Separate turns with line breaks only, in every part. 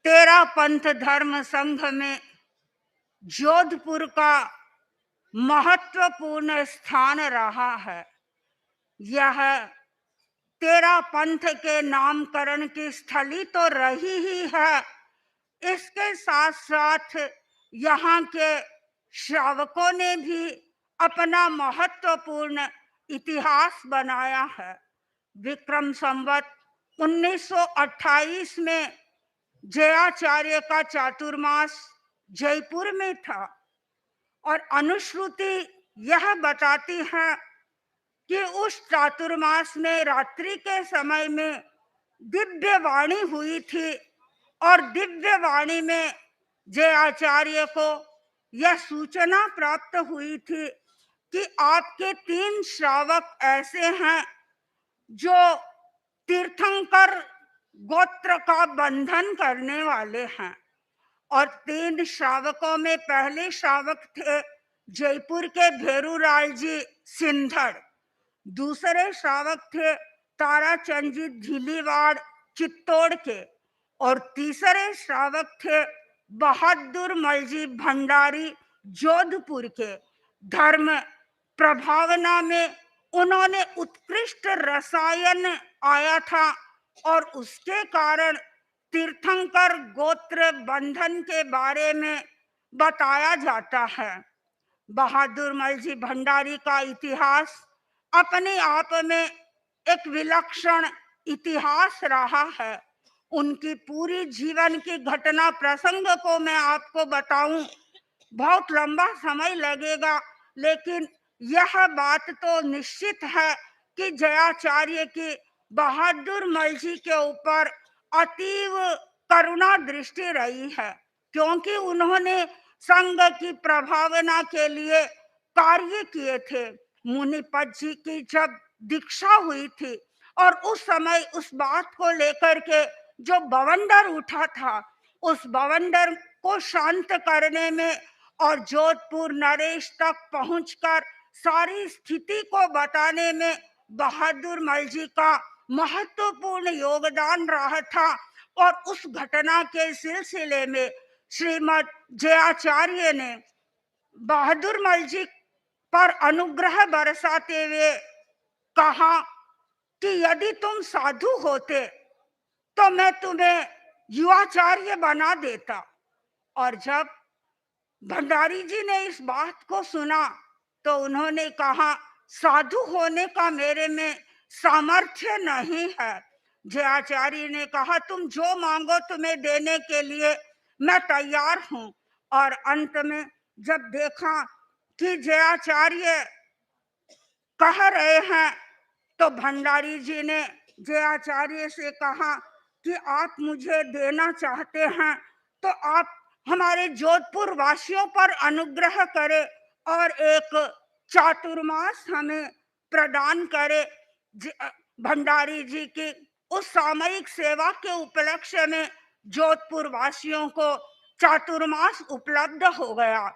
तेरा पंथ धर्म संघ में जोधपुर का महत्वपूर्ण स्थान रहा है। यह तेरा पंथ के नामकरण की स्थली तो रही ही है, इसके साथ साथ यहाँ के श्रावकों ने भी अपना महत्वपूर्ण इतिहास बनाया है। विक्रम संवत 1928 में जयाचार्य का चातुर्मास जयपुर में था और अनुश्रुति यह बताती है कि उस चातुर्मास में रात्रि के समय में दिव्य वाणी हुई थी और दिव्य वाणी में जयाचार्य को यह सूचना प्राप्त हुई थी कि आपके 3 श्रावक ऐसे हैं जो तीर्थंकर गोत्र का बंधन करने वाले हैं। और 3 श्रावकों में पहले श्रावक थे जयपुर के भेरूलाल जी सिंधड़, दूसरे श्रावक थे ताराचंद जी झिलीवाड़ चित्तौड़ के, और तीसरे श्रावक थे बहादुर मलजी भंडारी जोधपुर के। धर्म प्रभावना में उन्होंने उत्कृष्ट रसायन आया था और उसके कारण तीर्थंकर गोत्र बंधन के बारे में बताया जाता है। बहादुर मलजी भंडारी का इतिहास अपने आप में एक विलक्षण इतिहास रहा है। उनकी पूरी जीवन की घटना प्रसंग को मैं आपको बताऊं, बहुत लंबा समय लगेगा, लेकिन यह बात तो निश्चित है कि जयाचार्य की बहादुर मलजी के ऊपर अतीव करुणा दृष्टि रही है, क्योंकि उन्होंने संघ की प्रभावना के लिए कार्य किए थे। मुनिपत जी की जब दीक्षा हुई थी और उस समय उस बात को लेकर के जो बवंडर उठा था, उस बवंडर को शांत करने में और जोधपुर नरेश तक पहुंचकर सारी स्थिति को बताने में बहादुर मलजी का महत्वपूर्ण योगदान रहा था। और उस घटना के सिलसिले में श्रीमद जयाचार्य ने बहादुर मलजी पर अनुग्रह बरसाते हुए कहा कि यदि तुम साधु होते तो मैं तुम्हें युवाचार्य बना देता। और जब भंडारी जी ने इस बात को सुना तो उन्होंने कहा, साधु होने का मेरे में सामर्थ्य नहीं है। जयाचार्य ने कहा, तुम जो मांगो तुम्हें देने के लिए मैं तैयार हूं। और अंत में जब देखा कि जयाचार्य कह रहे हैं तो भंडारी जी ने जयाचार्य से कहा कि आप मुझे देना चाहते हैं तो आप हमारे जोधपुर वासियों पर अनुग्रह करें और एक चातुर्मास हमें प्रदान करे। भंडारी जी की उस सामयिक सेवा के उपलक्ष्य में जोधपुर वासियों को चातुर्मास उपलब्ध हो गया।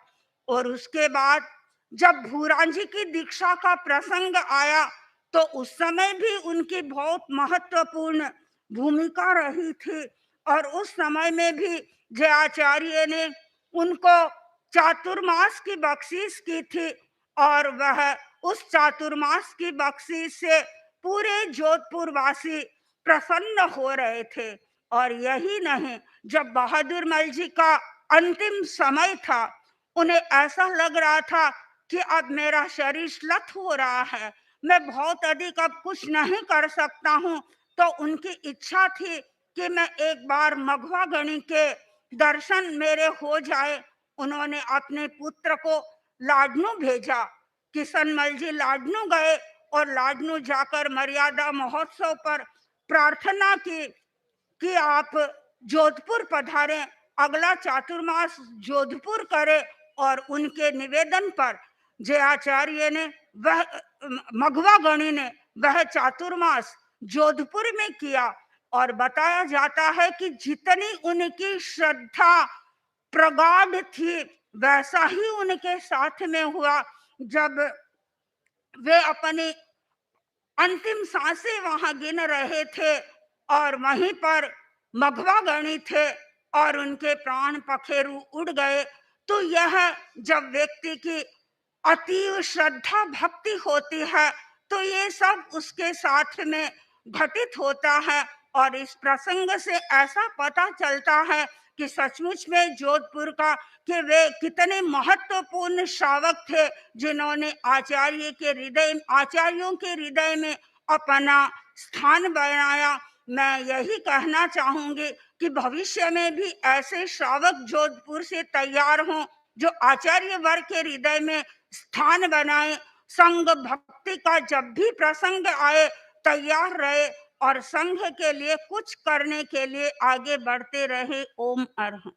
और उसके बाद जब भूरान जी की दीक्षा का प्रसंग आया तो उस समय भी उनकी बहुत महत्वपूर्ण भूमिका रही थी और उस समय में भी जयाचार्य ने उनको चातुर्मास की बख्शीश की थी और वह उस चातुर्मास की बख्शीश से पूरे जोधपुर वासी प्रसन्न हो रहे थे। और यही नहीं, जब बहादुर मलजी का अंतिम समय था, उन्हें ऐसा लग रहा था कि अब मेरा शरीर श्लथ हो रहा है, मैं बहुत अधिक अब कुछ नहीं कर सकता हूँ। तो उनकी इच्छा थी कि मैं एक बार मघवा गणी के दर्शन मेरे हो जाए। उन्होंने अपने पुत्र को लाडनू भेजा। किशनमल जी लाडनू गए और लाडनू जाकर मर्यादा महोत्सव पर प्रार्थना की कि आप जोधपुर पधारें, अगला चातुर्मास जोधपुर करें। और उनके निवेदन पर जयाचार्य ने वह मघवा गणी ने वह चातुर्मास जोधपुर में किया। और बताया जाता है कि जितनी उनकी श्रद्धा प्रगाढ़ थी वैसा ही उनके साथ में हुआ। जब वे अपनी अंतिम सांसें वहां गिन रहे थे और वहीं पर मघवा गणी थे, और उनके प्राण पखेरु उड़ गए। तो यह जब व्यक्ति की अतीव श्रद्धा भक्ति होती है तो ये सब उसके साथ में घटित होता है। और इस प्रसंग से ऐसा पता चलता है कि सचमुच में जोधपुर का कि वे कितने महत्वपूर्ण श्रावक थे, जिन्होंने आचार्यों के हृदय में अपना स्थान बनाया। मैं यही कहना चाहूंगी कि भविष्य में भी ऐसे श्रावक जोधपुर से तैयार हों जो आचार्य वर्ग के हृदय में स्थान बनाए। संघ भक्ति का जब भी प्रसंग आए तैयार रहे और संघ के लिए कुछ करने के लिए आगे बढ़ते रहे। ओम अरहं।